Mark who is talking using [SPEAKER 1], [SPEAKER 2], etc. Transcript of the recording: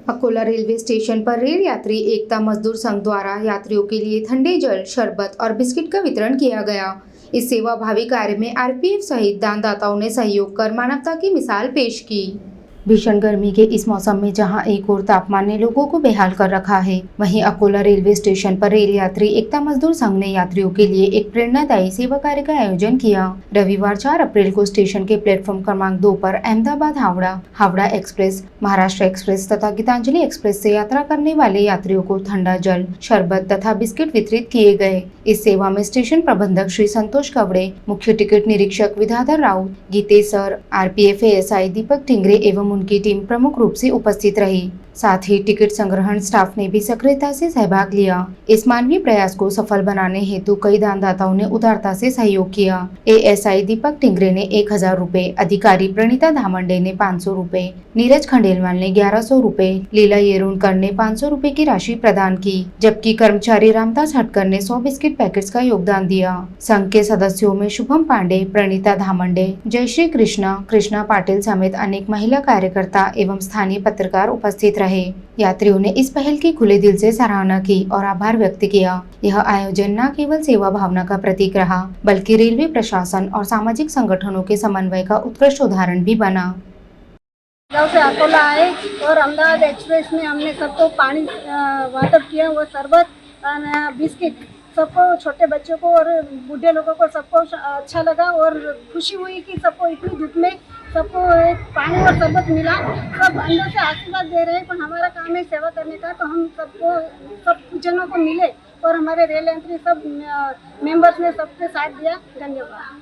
[SPEAKER 1] Akola railway station पर rail यात्री एकता मजदूर संघ द्वारा यात्रियों के लिए ठंडे जल, शरबत और बिस्किट का वितरण किया गया। इस सेवाभावी कार्य में आरपीएफ सहित दानदाताओं ने सहयोग कर मानवता की मिसाल पेश की। भीषण गर्मी के इस मौसम में जहां एक ओर तापमान ने लोगों को बेहाल कर रखा है, वहीं अकोला रेलवे स्टेशन पर रेल यात्री एकता मजदूर संघ ने यात्रियों के लिए एक प्रेरणादायी सेवा कार्य का आयोजन किया। रविवार 4 अप्रैल को स्टेशन के प्लेटफॉर्म क्रमांक 2 पर अहमदाबाद हावड़ा एक्सप्रेस, महाराष्ट्र एक्सप्रेस तथा गीतांजलि एक्सप्रेस से यात्रा करने वाले यात्रियों को ठंडा जल, शरबत तथा बिस्किट वितरित किए गए। इस सेवा में स्टेशन प्रबंधक श्री संतोष कवड़े, मुख्य टिकट निरीक्षक Vidyadhar Raut, Gitesh sir, RPF ASI Deepak Tingre एवं उनकी टीम प्रमुख रूप से उपस्थित रही। साथ ही टिकट संग्रहण स्टाफ ने भी सक्रियता से सहभाग लिया। इस मानवीय प्रयास को सफल बनाने हेतु कई दानदाताओं ने उदारता से सहयोग किया। एएसआई दीपक टिंगरे ने 1000 रुपए, अधिकारी प्रणीता धामंडे ने 500 रुपए, नीरज खंडेलवाल ने 1100 रुपए, लीला येरुणकर ने 500 रुपए की राशि प्रदान की, जबकि कर्मचारी रामदास हटकर ने 100 बिस्किट पैकेट्स का योगदान दिया। संघ के सदस्यों में शुभम पांडे, प्रणीता धामंडे, जयश्री कृष्णा पाटिल समेत अनेक महिला कार्यकर्ता एवं स्थानीय पत्रकार उपस्थित रहे। यात्रियों ने इस पहल की खुले दिल से सराहना की और आभार व्यक्त किया। यह आयोजन न केवल सेवा भावना का प्रतीक रहा, बल्कि रेलवे प्रशासन और सामाजिक संगठनों के समन्वय का उत्कृष्ट उदाहरण भी बना।
[SPEAKER 2] से अकोला आए और अहमदाबाद एक्सप्रेस में हमने सबको पानी वाटर किया, वो शरबत बिस्किट सबको, छोटे बच्चों को और बूढ़े लोगों को सबको अच्छा लगा और खुशी हुई कि सबको इतनी धूप में सबको एक पानी और शरबत मिला। सब अंदर से आशीर्वाद दे रहे हैं, पर हमारा काम है सेवा करने का, तो हम सबको सब जनों को मिले और हमारे रेल यात्री सब मेंबर्स ने सबके साथ दिया। धन्यवाद।